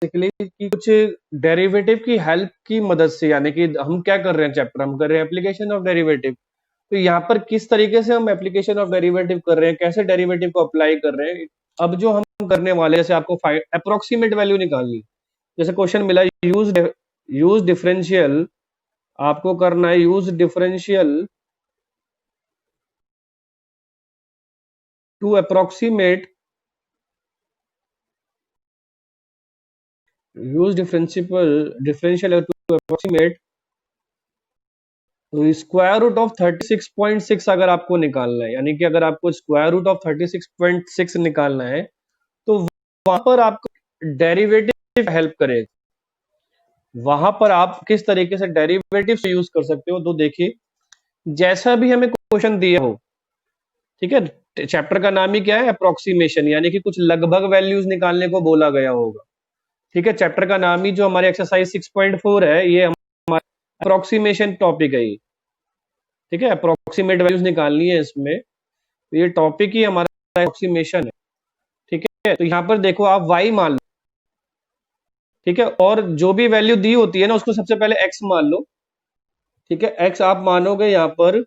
Basically कि कुछ derivative की हेल्प की मदद से, यानी कि हम क्या कर रहे हैं चैप्टर, हम कर रहे हैं एप्लीकेशन ऑफ डेरिवेटिव। तो यहाँ पर किस तरीके से हम एप्लीकेशन ऑफ डेरिवेटिव कर रहे हैं, कैसे डेरिवेटिव को अप्लाई कर रहे हैं। अब जो हम करने वाले हैं, जैसे आपको अप्रोक्सीमेट वैल्यू निकालनी, जैसे क्वेश्चन मिला यूज डिफरेंशियल, आपको करना है use differential to approximate, use differential to approximate square root of 36.6 अगर आपको निकालना है, यानी कि अगर आपको स्क्वायर रूट ऑफ 36.6 निकालना है, तो वहां पर आपको डेरिवेटिव हेल्प करेगा। वहां पर आप किस तरीके से डेरिवेटिव से यूज कर सकते हो, तो देखिए जैसा भी हमें क्वेश्चन दिया हो, ठीक है, चैप्टर का नाम ही क्या है, अप्रोक्सीमेशन, यानी कि कुछ लगभग वैल्यूज निकालने को बोला गया होगा। ठीक है, चैप्टर का नाम ही जो हमारे एक्सरसाइज 6.4 है, ये हमारा अप्रोक्सीमेशन टॉपिक है। ठीक है, अप्रोक्सीमेट वैल्यूज निकालनी है इसमें, तो ये टॉपिक ही हमारा अप्रोक्सीमेशन है। ठीक है, तो यहाँ पर देखो आप y मान लो, ठीक है, और जो भी वैल्यू दी होती है ना, उसको सबसे पहले x मान लो। ठीक है, x आप मानोगे यहाँ पर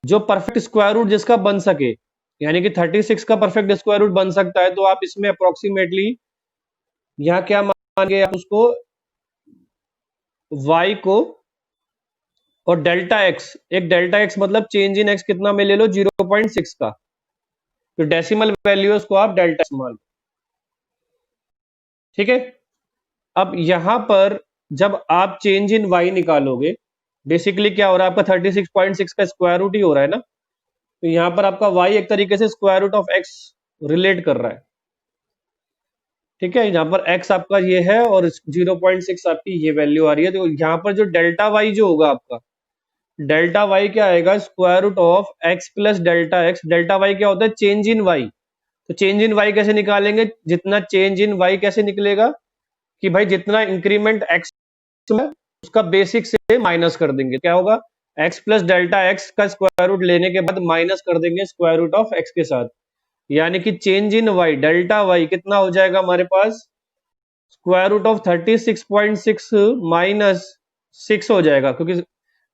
जो परफेक्ट स्क्वायर रूट जिसका बन सके, यानी कि 36 का परफेक्ट स्क्वायर रूट बन सकता है, तो आप इसमें अप्रोक्सीमेटली यहाँ क्या मानेंगे आप उसको, y को और डेल्टा x, एक डेल्टा x मतलब चेंज इन x कितना में ले लो, 0.6 का, तो डेसिमल वैल्यू है उसको आप डेल्टा x मान लो। ठीक है, अब यहां पर जब आप चेंज इन y निकालोगे, बेसिकली क्या हो रहा है, आपका 36.6 का स्क्वायर रूट ही हो रहा है ना, तो यहां पर आपका y एक तरीके से square root of x relate कर रहा है। ठीक है, यहाँ पर x आपका ये है और 0.6 आपकी ये वैल्यू आ रही है, तो यहाँ पर जो डेल्टा y जो होगा आपका, डेल्टा y क्या आएगा, square root of x plus delta x। Delta y क्या होता है, चेंज इन y। तो चेंज इन y कैसे निकालेंगे, जितना चेंज इन y कैसे निकलेगा कि भाई जितना इंक्रीमेंट x है उसका बेसिक से माइनस कर देंगे, क्या होगा, x प्लस डेल्टा x का स्क्वायर रूट लेने के बाद माइनस कर देंगे स्क्वायर रूट ऑफ x के साथ, यानी कि change in y delta y कितना हो जाएगा हमारे पास, स्क्वायर रूट ऑफ 36.6 माइनस 6 हो जाएगा, क्योंकि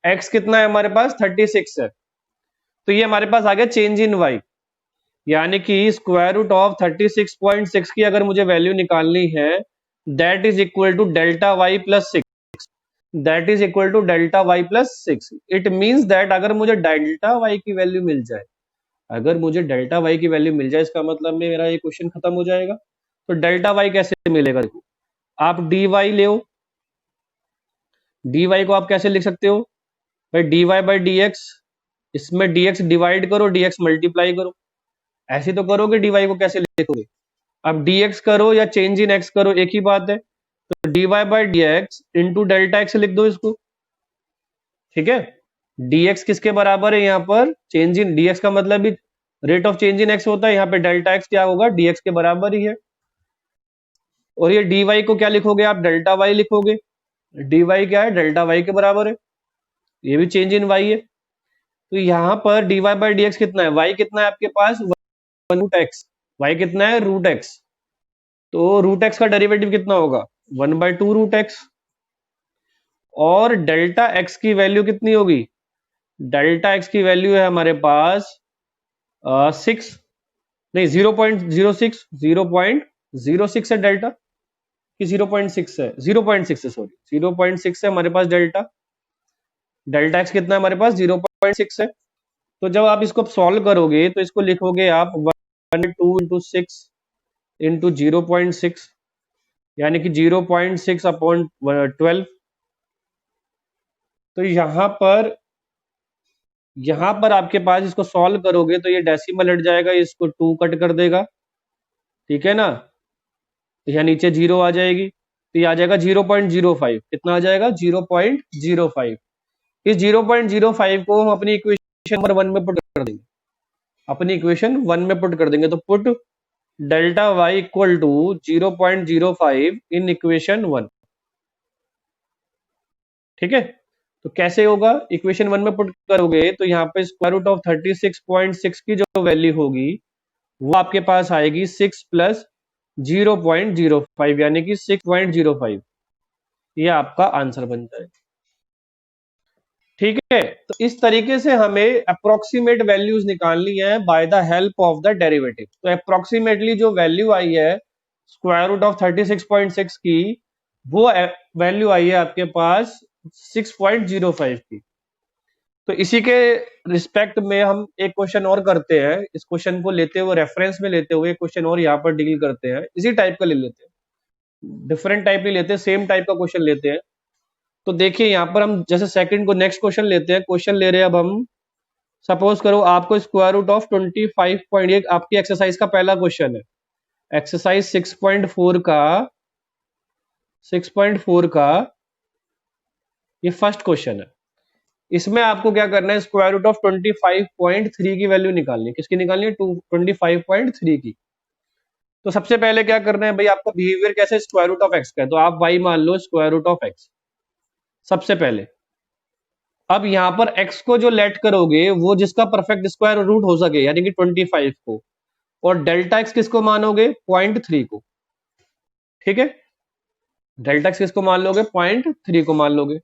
x कितना है हमारे पास, 36 है। तो ये हमारे पास आ गया चेंज इन y, यानी कि स्क्वायर रूट ऑफ 36.6 की अगर मुझे वैल्यू निकालनी है, that is equal to delta y plus 6, that is equal to delta Y plus 6। It means that अगर मुझे डेल्टा वाई की वैल्यू मिल जाए, अगर मुझे डेल्टा वाई की वैल्यू मिल जाए, इसका मतलब में मेरा ये क्वेश्चन खत्म हो जाएगा। तो डेल्टा वाई कैसे मिलेगा, देखो आप डी वाई ले, डी वाई को आप कैसे लिख सकते हो भाई, D Y by D X, इसमें डी एक्स डिवाइड करो, डी एक्स मल्टीप्लाई करो, ऐसे तो करोगे, डी वाई को कैसे लिखोगे, अब डी एक्स करो या चेंज इन एक्स करो, एक ही बात है, तो D Y by D X into delta X लिख दो इसको। ठीक है, dx किसके बराबर है, यहाँ पर चेंज इन, dx का मतलब भी rate of change in x होता है, यहाँ पे डेल्टा x क्या होगा, dx के बराबर ही है। और ये dy को क्या लिखोगे आप, डेल्टा y लिखोगे, dy क्या है, डेल्टा y के बराबर है, ये भी चेंज इन y है। तो यहाँ पर dy बाई डी कितना है, y कितना है आपके पास, रूट एक्स, y कितना है, रूट x, तो रूट x का डेरिवेटिव कितना होगा, 1/2 रूट x, और डेल्टा x की वैल्यू कितनी होगी, डेल्टा x की वैल्यू है हमारे पास 6 नहीं 0.06, 0.06 है डेल्टा, कि 0.6 है, 0.6 है, सॉरी 0.6 है हमारे पास डेल्टा, डेल्टा एक्स कितना है हमारे पास, 0.6 है। तो जब आप इसको सॉल्व करोगे तो इसको लिखोगे आप 1/2 इंटू 6 इंटू 0.6, यानी कि 0.6 अपॉन 12। तो यहां पर आपके पास इसको सॉल्व करोगे तो ये डेसिमल हट जाएगा, इसको 2 कट कर देगा, ठीक है ना, तो यहाँ नीचे 0 आ जाएगी, तो ये आ जाएगा 0.05, कितना आ जाएगा, 0.05। इस 0.05 को हम अपनी इक्वेशन नंबर 1 में पुट कर देंगे, अपनी इक्वेशन 1 में पुट कर देंगे, तो put delta Y equal to 0.05 in equation 1। ठीक है, तो कैसे होगा, इक्वेशन 1 में पुट करोगे तो यहाँ पे स्क्वायर रूट ऑफ 36.6 की जो वैल्यू होगी वो आपके पास आएगी 6 प्लस 0.05 यानी कि 6.05, ये आपका आंसर बन जाएगा। ठीक है, तो इस तरीके से हमें अप्रोक्सीमेट वैल्यूज निकालनी है by the help of the derivative. तो अप्रोक्सीमेटली जो वैल्यू आई है स्क्वायर रूट ऑफ 36.6 की, वो वैल्यू आई है आपके पास 6.05 की। तो इसी के रिस्पेक्ट में हम एक क्वेश्चन और करते हैं, इस क्वेश्चन को लेते हुए रेफरेंस में लेते हुए क्वेश्चन और यहाँ पर डील करते हैं, इसी टाइप का ले लेते हैं, डिफरेंट टाइप नहीं लेते, सेम टाइप का क्वेश्चन लेते हैं। तो देखिए यहाँ पर हम जैसे सेकंड को नेक्स्ट क्वेश्चन लेते हैं, क्वेश्चन ले रहे हैं अब हम, सपोज करो आपको स्क्वायर रूट ऑफ 25.1, आपकी एक्सरसाइज का पहला क्वेश्चन है, एक्सरसाइज 6.4 का ये फर्स्ट क्वेश्चन है। इसमें आपको क्या करना है, स्क्वायर रूट ऑफ 25.3 की वैल्यू निकालनी है। किसकी निकालनी है? 25.3 की। तो सबसे पहले क्या करना है भाई, आपका बिहेवियर कैसे, स्क्वायर रूट ऑफ एक्स का है, तो आप y मान लो स्क्वायर रूट ऑफ एक्स सबसे पहले। अब यहाँ पर x को जो लेट करोगे वो जिसका परफेक्ट स्क्वायर रूट हो सके, यानी कि 25 को, और डेल्टा x किसको मानोगे? 0.3 को। ठीक है, डेल्टा x किसको मान लोगे? 0.3 को मान लोगे।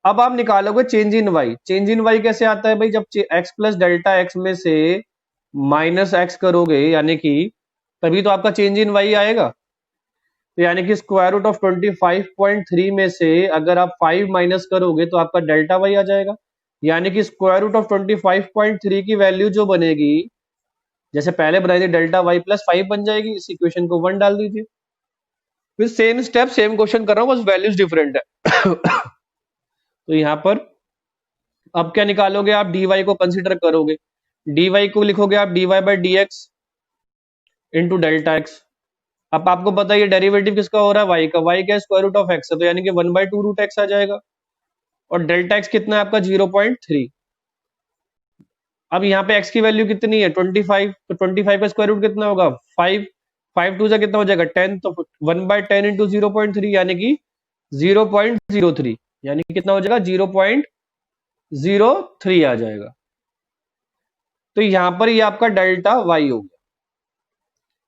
अब आप निकालोगे change in y। Change in y कैसे आता है भाई, जब x प्लस डेल्टा x में से माइनस x करोगे, यानी कि तभी तो आपका चेंज इन y आएगा। तो यानी कि स्क्वायर रूट ऑफ 25.3 में से अगर आप 5 माइनस करोगे तो आपका डेल्टा y आ जाएगा। यानी कि स्क्वायर रूट ऑफ 25.3 की वैल्यू जो बनेगी, जैसे पहले बनाई थी, डेल्टा y प्लस 5 बन जाएगी। इस इक्वेशन को 1 डाल दीजिए। फिर सेम स्टेप सेम क्वेश्चन कर रहा हूं, बस वैल्यूज डिफरेंट है। तो यहां पर अब क्या निकालोगे आप, dy को कंसिडर करोगे, dy को लिखोगे आप dy by D X into delta x. अब आपको पता है ये डेरिवेटिव किसका हो रहा है, y का। y क्या, स्क्वायर रूट ऑफ x है, तो यानी कि 1/2 रूट x आ जाएगा। और डेल्टा x कितना है आपका? 0.3। अब यहाँ पे x की वैल्यू कितनी है? 25। तो 25 का स्क्वायर रूट कितना होगा? 5। 5 टू से कितना हो जाएगा? 10। तो 1/10 इंटू 0.3 यानी कि 0.03, यानी कि कितना हो जाएगा? 0.03 आ जाएगा। तो यहाँ पर ये आपका डेल्टा y हो गया,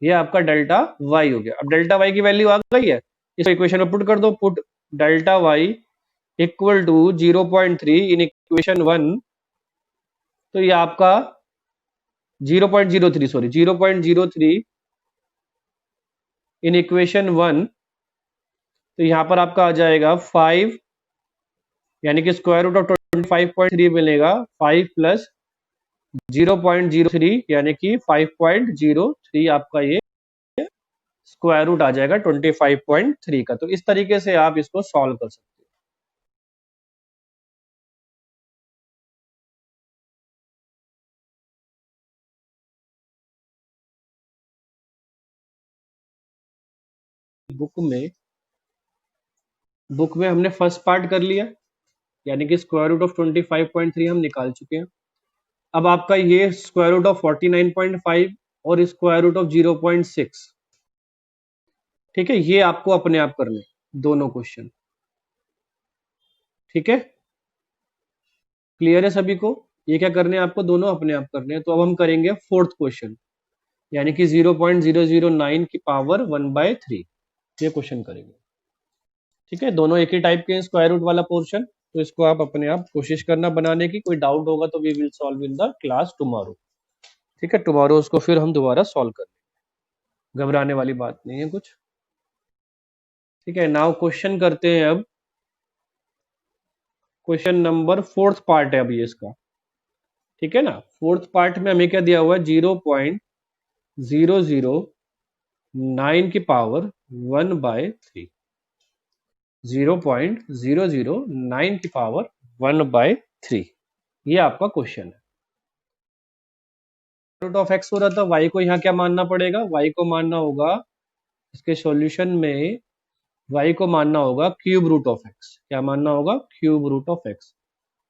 ये आपका डेल्टा y हो गया। अब डेल्टा y की वैल्यू आ गई है, इस इक्वेशन में पुट कर दो, put delta y equal to 0.3 in equation 1। तो ये आपका 0.03, सॉरी 0.03 इन इक्वेशन 1। तो यहां पर आपका आ जाएगा 5, यानी कि स्क्वायर रूट ऑफ 25.3 मिलेगा 5 प्लस 0.03 यानी कि 5.03 आपका ये स्क्वायर रूट आ जाएगा 25.3 का। तो इस तरीके से आप इसको सॉल्व कर सकते हो। बुक में हमने फर्स्ट पार्ट कर लिया, यानी कि स्क्वायर रूट ऑफ 25.3 हम निकाल चुके हैं। अब आपका ये स्क्वायर रूट ऑफ 49.5 और स्क्वायर रूट ऑफ 0.6, ठीक है, ये आपको अपने आप करने दोनों क्वेश्चन। ठीक है, क्लियर है सभी को? ये क्या करने हैं आपको? दोनों अपने आप करने हैं। तो अब हम करेंगे फोर्थ क्वेश्चन, यानी कि 0.009 की पावर 1/3, ये क्वेश्चन करेंगे। ठीक है, दोनों एक ही टाइप के स्क्वायर रूट वाला पोर्शन। तो इसको आप अपने आप कोशिश करना बनाने की। कोई डाउट होगा तो we will solve in the class tomorrow. ठीक है, टुमारो उसको फिर हम दोबारा सॉल्व करेंगे, घबराने वाली बात नहीं है कुछ। ठीक है, नाउ क्वेश्चन करते हैं अब। क्वेश्चन नंबर फोर्थ पार्ट है अभी इसका। ठीक है ना, फोर्थ पार्ट में हमें क्या दिया हुआ है? 0.009 की पावर 1/3, 0.009 की पावर 1/3, ये आपका क्वेश्चन है। रूट ऑफ एक्स हो रहा था, y को यहाँ क्या मानना पड़ेगा? y को मानना होगा इसके सॉल्यूशन में, y को मानना होगा क्यूब रूट ऑफ एक्स। क्या मानना होगा? Cube root of X.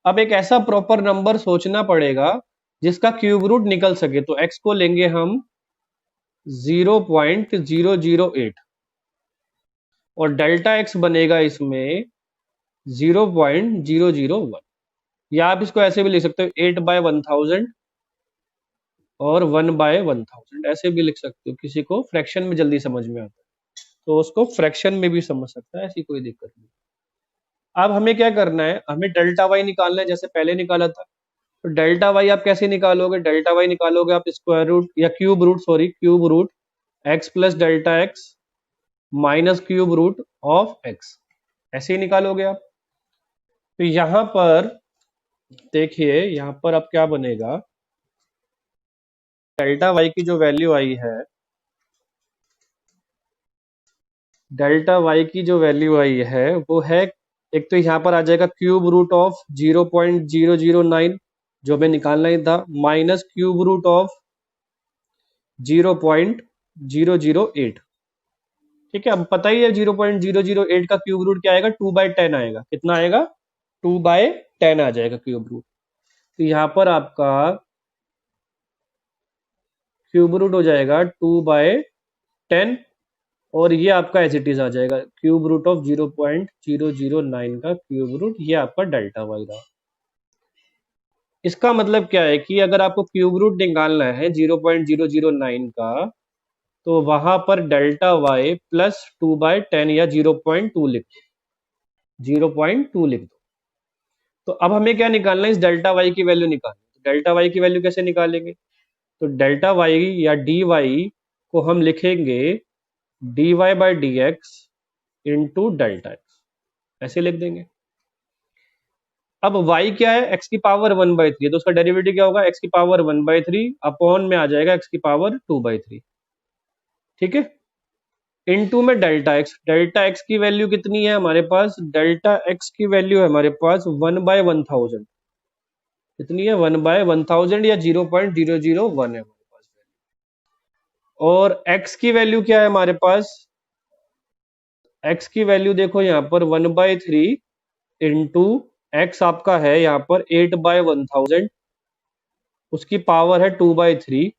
अब एक ऐसा प्रॉपर नंबर सोचना पड़ेगा जिसका क्यूब रूट निकल सके। तो x को लेंगे हम 0.008 और डेल्टा x बनेगा इसमें 0.001, या आप इसको ऐसे भी लिख सकते हो 8/1000 और 1/1000 ऐसे भी लिख सकते हो, किसी को फ्रैक्शन में जल्दी समझ में आता है तो उसको फ्रैक्शन में भी समझ सकता है, ऐसी कोई दिक्कत नहीं। अब हमें क्या करना है, हमें डेल्टा वाई निकालना है जैसे पहले निकाला था। तो डेल्टा वाई आप कैसे निकालोगे, डेल्टा वाई निकालोगे आप स्क्वायर रूट या cube root, sorry cube root X plus delta X minus cube root of X, ऐसे ही निकालोगे आप। तो यहां पर देखिए, यहां पर अब क्या बनेगा, डेल्टा वाई की जो वैल्यू आई है, डेल्टा वाई की जो वैल्यू आई है वो है, एक तो यहाँ पर आ जाएगा क्यूब रूट ऑफ 0.009 जो हमें निकालना ही था, माइनस क्यूब रूट ऑफ 0.008। ठीक है, अब पता ही है 0.008 का क्यूब रूट क्या आएगा, 2/10 आएगा। कितना आएगा, 2/10 आ जाएगा क्यूब रूट। तो यहाँ पर आपका क्यूब रूट हो जाएगा 2/10 और ये आपका एज इट इज आ जाएगा क्यूब रूट ऑफ 0.009 का क्यूब रूट, ये आपका डेल्टा वाई रहा। इसका मतलब क्या है कि अगर आपको क्यूब रूट निकालना है 0.009 का, तो वहां पर डेल्टा वाई प्लस 2/10 या 0.2 लिख दो, 0.2 लिख दो। तो अब हमें क्या निकालना है, इस डेल्टा वाई की वैल्यू निकालनी है। तो डेल्टा वाई की वैल्यू कैसे निकालेंगे, तो डेल्टा वाई या डी वाई को हम लिखेंगे dy by D X into delta x, ऐसे लिख देंगे। अब y क्या है, x की पावर 1/3, तो उसका डेरिवेटिव क्या होगा, x की पावर 1/3 अपॉन में आ जाएगा x की पावर 2/3। ठीक है, इनटू में डेल्टा एक्स, डेल्टा एक्स की वैल्यू कितनी है हमारे पास, डेल्टा एक्स की वैल्यू है हमारे पास 1/1000। कितनी है, 1/1000 या 0.001 है हमारे पास। और x की वैल्यू क्या है हमारे पास, x की वैल्यू देखो यहाँ पर 1/3 इंटू एक्स आपका है यहाँ पर 8/1000, उसकी पावर है 2/3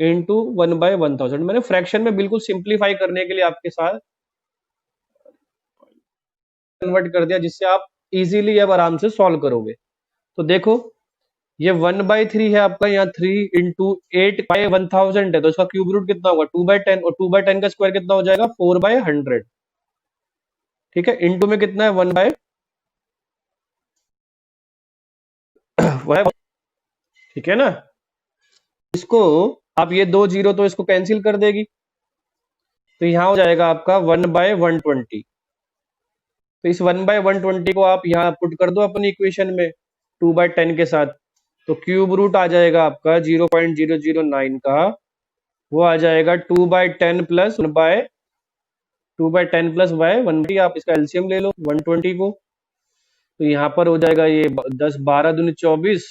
इंटू 1/1000। मैंने फ्रैक्शन में बिल्कुल सिंप्लीफाई करने के लिए आपके साथ कन्वर्ट कर दिया, जिससे आप इजीली अब आराम से सॉल्व करोगे। तो देखो ये 1/3 है आपका, यहाँ 3 इंटू 8/1000 है, तो इसका क्यूब रूट कितना होगा 2/10, और 2/10 का स्क्वायर कितना हो जाएगा 4/100। ठीक है, इंटू में कितना है 1/, ठीक है ना। इसको आप ये 2 जीरो तो इसको कैंसिल कर देगी, तो यहां हो जाएगा आपका 1/120। तो इस 1/120 को आप यहाँ पुट कर दो अपनी इक्वेशन में 2/10 के साथ, तो क्यूब रूट आ जाएगा आपका 0.009 का, वो आ जाएगा 2/10 प्लस 2/10 प्लस बाय 1, आप इसका एलसीएम ले लो 120 को। तो यहाँ पर हो जाएगा ये 10 12 दूनी 24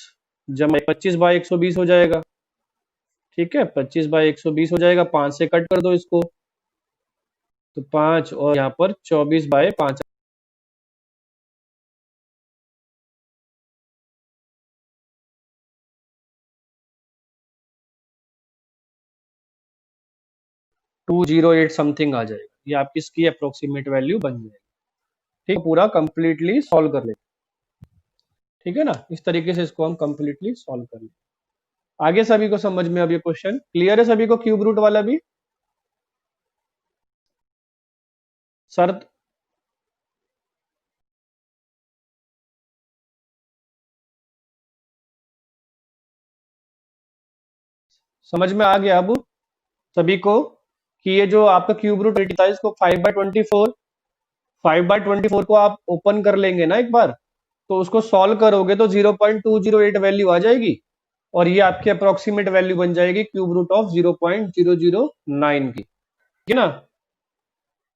जमा 25/120 हो जाएगा। ठीक है, 25/120 हो जाएगा, 5 से कट कर दो इसको, तो 5 और यहाँ पर 24/5 208 समथिंग आ जाएगा। ये आपकी इसकी अप्रोक्सीमेट वैल्यू बन जाएगी। ठीक है, पूरा कंप्लीटली सॉल्व कर लेते, ठीक है ना, इस तरीके से इसको हम कंप्लीटली सॉल्व कर लेते। आगे सभी को समझ में अब ये क्वेश्चन क्लियर है सभी को, क्यूब रूट वाला भी सर समझ में आ गया अब सभी को, कि ये जो आपका क्यूब रूट था इसको 5/24 को आप ओपन कर लेंगे ना एक बार, तो उसको सॉल्व करोगे तो 0.208 वैल्यू आ जाएगी, और ये आपकी अप्रोक्सीमेट वैल्यू बन जाएगी क्यूब रूट ऑफ 0.009 की, ठीक है ना।